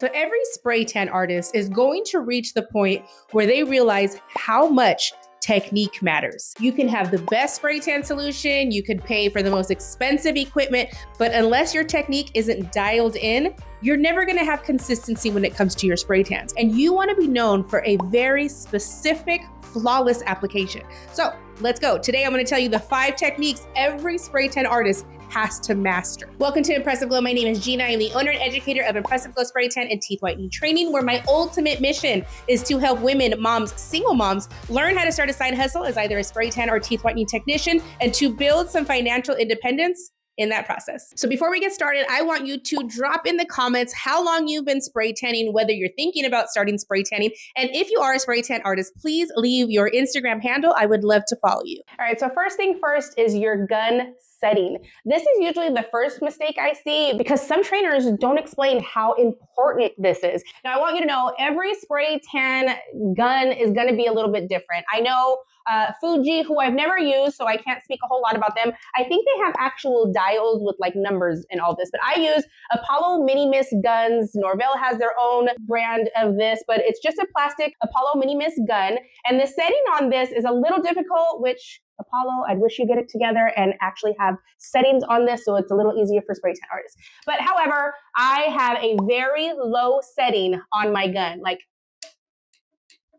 So every spray tan artist is going to reach the point where they realize how much technique matters. You can have the best spray tan solution, you could pay for the most expensive equipment, but unless your technique isn't dialed in, you're never gonna have consistency when it comes to your spray tans. And you wanna be known for a very specific, flawless application. So let's go. Today I'm gonna tell you the 5 techniques every spray tan artist has to master. Welcome to Impressive Glow. My name is Gina. I'm the owner and educator of Impressive Glow Spray Tan and Teeth Whitening Training, where my ultimate mission is to help women, moms, single moms, learn how to start a side hustle as either a spray tan or teeth whitening technician and to build some financial independence in that process. So before we get started, I want you to drop in the comments how long you've been spray tanning, whether you're thinking about starting spray tanning. And if you are a spray tan artist, please leave your Instagram handle. I would love to follow you. All right, so first thing first is your gun setting. This is usually the first mistake I see because some trainers don't explain how important this is. Now, I want you to know every spray tan gun is going to be a little bit different. I know Fuji, who I've never used, so I can't speak a whole lot about them. I think they have actual dials with like numbers and all this, but I use Apollo Mini Mist guns. Norvell has their own brand of this, but it's just a plastic Apollo Mini Mist gun. And the setting on this is a little difficult, which Apollo, I'd wish you get it together and actually have settings on this so it's a little easier for spray tan artists. But however, I have a very low setting on my gun. Like,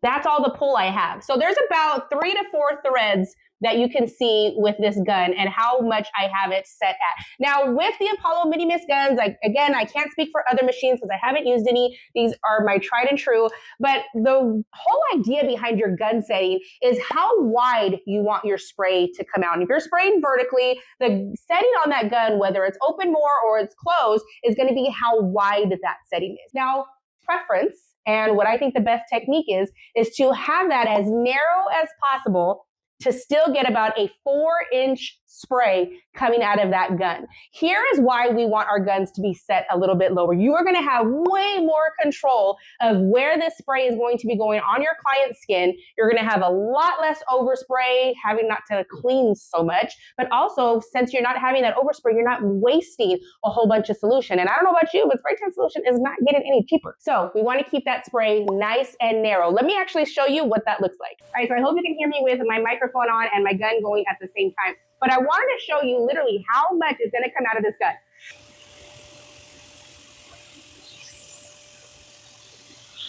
that's all the pull I have. So there's about 3 to 4 threads that you can see with this gun and how much I have it set at. Now with the Apollo Mini Mist guns, again, I can't speak for other machines because I haven't used any. These are my tried and true. But the whole idea behind your gun setting is how wide you want your spray to come out. And if you're spraying vertically, the setting on that gun, whether it's open more or it's closed, is going to be how wide that setting is. Now, preference, and what I think the best technique is to have that as narrow as possible to still get about a 4-inch spray coming out of that gun. Here is why we want our guns to be set a little bit lower. You are going to have way more control of where this spray is going to be going on your client's skin. You're going to have a lot less overspray, having not to clean so much, but also since you're not having that overspray, you're not wasting a whole bunch of solution. And I don't know about you, but spray tan solution is not getting any cheaper. So we want to keep that spray nice and narrow. Let me actually show you what that looks like. All right, so I hope you can hear me with my microphone on and my gun going at the same time. But I wanted to show you literally how much is going to come out of this gun.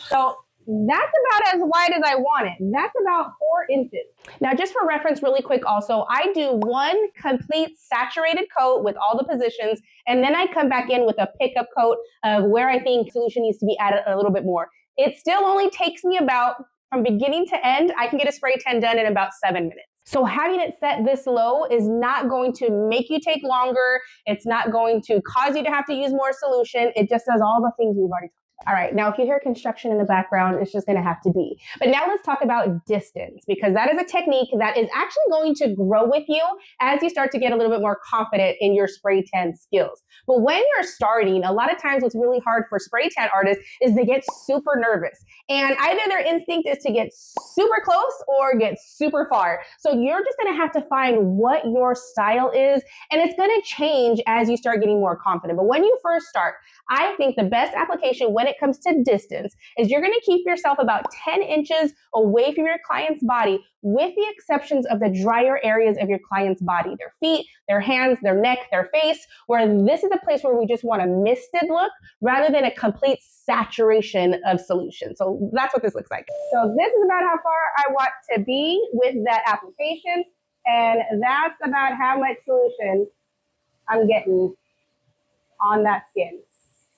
So that's about as wide as I want it. That's about 4 inches. Now, just for reference really quick also, I do 1 complete saturated coat with all the positions, and then I come back in with a pickup coat of where I think solution needs to be added a little bit more. It still only takes me about, from beginning to end, I can get a spray tan done in about 7 minutes. So having it set this low is not going to make you take longer. It's not going to cause you to have to use more solution. It just does all the things we've already talked about. All right, now if you hear construction in the background, it's just gonna have to be. But now let's talk about distance, because that is a technique that is actually going to grow with you as you start to get a little bit more confident in your spray tan skills. But when you're starting, a lot of times what's really hard for spray tan artists is they get super nervous. And either their instinct is to get super close or get super far. So you're just gonna have to find what your style is, and it's gonna change as you start getting more confident. But when you first start, I think the best application when it comes to distance is you're going to keep yourself about 10 inches away from your client's body, with the exceptions of the drier areas of your client's body, their feet, their hands, their neck, their face, where this is a place where we just want a misted look rather than a complete saturation of solution. So that's what this looks like. So this is about how far I want to be with that application, and that's about how much solution I'm getting on that skin.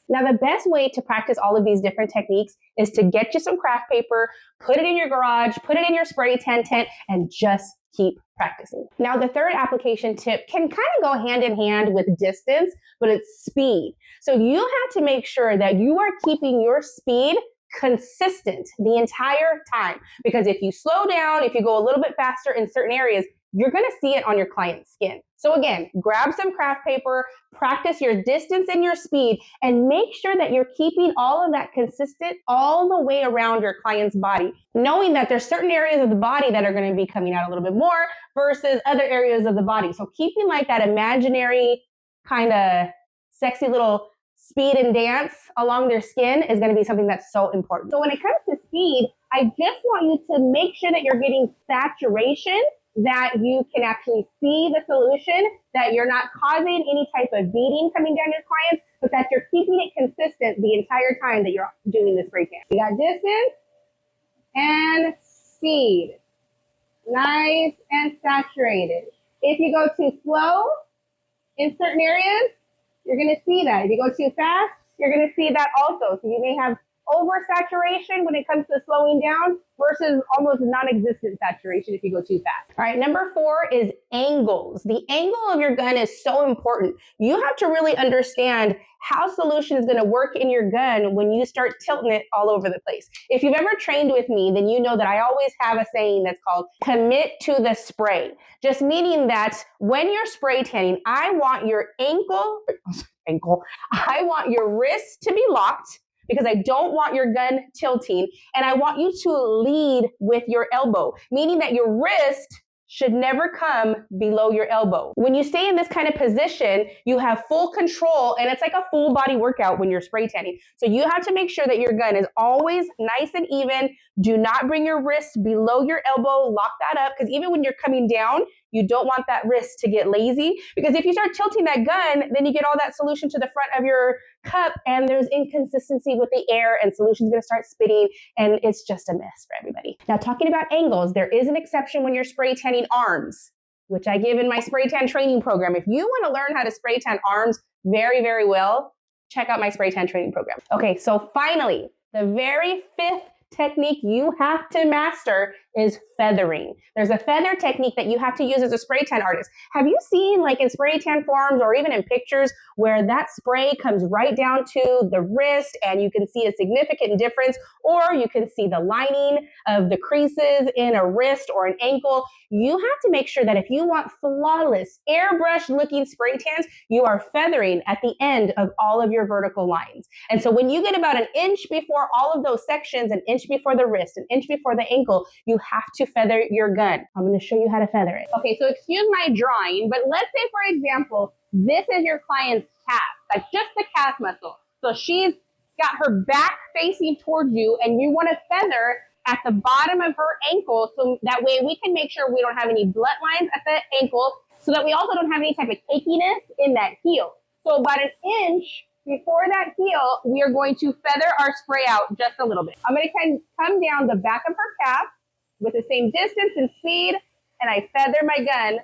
Now, the best way to practice all of these different techniques is to get you some craft paper, put it in your garage, put it in your spray tan tent, and just keep practicing. Now, the third application tip can kind of go hand in hand with distance, but it's speed. So you have to make sure that you are keeping your speed consistent the entire time, because if you slow down, if you go a little bit faster in certain areas, you're going to see it on your client's skin. So again, grab some craft paper, practice your distance and your speed, and make sure that you're keeping all of that consistent all the way around your client's body, knowing that there's certain areas of the body that are going to be coming out a little bit more versus other areas of the body. So keeping like that imaginary kind of sexy little speed and dance along their skin is going to be something that's so important. So when it comes to speed, I just want you to make sure that you're getting saturation, that you can actually see the solution, that you're not causing any type of beading coming down your clients, but that you're keeping it consistent the entire time that you're doing the spray tan. We got distance and speed. Nice and saturated. If you go too slow in certain areas, you're going to see that. If you go too fast, you're going to see that also. So you may have oversaturation when it comes to slowing down versus almost non-existent saturation if you go too fast. All right, number 4 is angles. The angle of your gun is so important. You have to really understand how solution is going to work in your gun when you start tilting it all over the place. If you've ever trained with me, then you know that I always have a saying that's called commit to the spray. Just meaning that when you're spray tanning, I want your I want your wrist to be locked, because I don't want your gun tilting, and I want you to lead with your elbow, meaning that your wrist should never come below your elbow. When you stay in this kind of position, you have full control, and it's like a full body workout when you're spray tanning. So you have to make sure that your gun is always nice and even. Do not bring your wrist below your elbow. Lock that up, because even when you're coming down, you don't want that wrist to get lazy, because if you start tilting that gun, then you get all that solution to the front of your cup, and there's inconsistency with the air, and solution's gonna start spitting, and it's just a mess for everybody. Now, talking about angles, there is an exception when you're spray tanning arms, which I give in my spray tan training program. If you wanna learn how to spray tan arms very, very well, check out my spray tan training program. Okay, so finally, the very 5th technique you have to master is feathering. There's a feather technique that you have to use as a spray tan artist. Have you seen, like in spray tan forums or even in pictures, where that spray comes right down to the wrist and you can see a significant difference, or you can see the lining of the creases in a wrist or an ankle? You have to make sure that if you want flawless, airbrush looking spray tans, you are feathering at the end of all of your vertical lines. And so when you get about an inch before all of those sections, an inch before the wrist, an inch before the ankle, you have to feather your gun. I'm going to show you how to feather it. Okay, so excuse my drawing, but let's say, for example, this is your client's calf. That's just the calf muscle. So she's got her back facing towards you, and you want to feather at the bottom of her ankle, so that way we can make sure we don't have any blood lines at the ankle, so that we also don't have any type of cakiness in that heel. So about an inch before that heel, we are going to feather our spray out just a little bit. I'm going to come down the back of her calf with the same distance and speed, and I feather my gun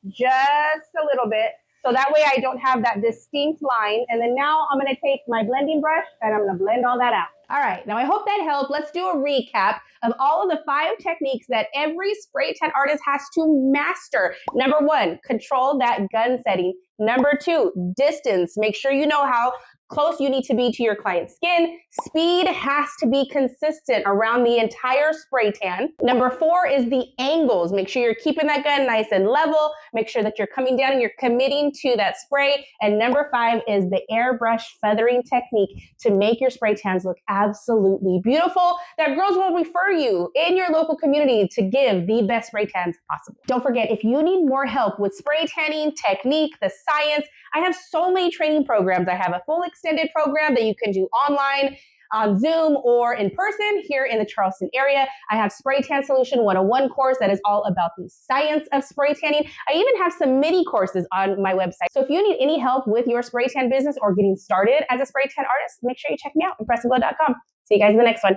just a little bit, so that way I don't have that distinct line. And then now I'm going to take my blending brush and I'm going to blend all that out. All right, now I hope that helped. Let's do a recap of all of the 5 techniques that every spray tan artist has to master. Number 1, control that gun setting. Number 2, distance. Make sure you know how close you need to be to your client's skin. Speed has to be consistent around the entire spray tan. Number 4 is the angles. Make sure you're keeping that gun nice and level. Make sure that you're coming down and you're committing to that spray. And number 5 is the airbrush feathering technique to make your spray tans look absolutely beautiful, that girls will refer you in your local community to give the best spray tans possible. Don't forget, if you need more help with spray tanning, technique, the science, I have so many training programs. I have a full extended program that you can do online, on Zoom, or in person here in the Charleston area. I have Spray Tan Solution 101 course that is all about the science of spray tanning. I even have some mini courses on my website. So if you need any help with your spray tan business or getting started as a spray tan artist, make sure you check me out at PressAndGlow.com. See you guys in the next one.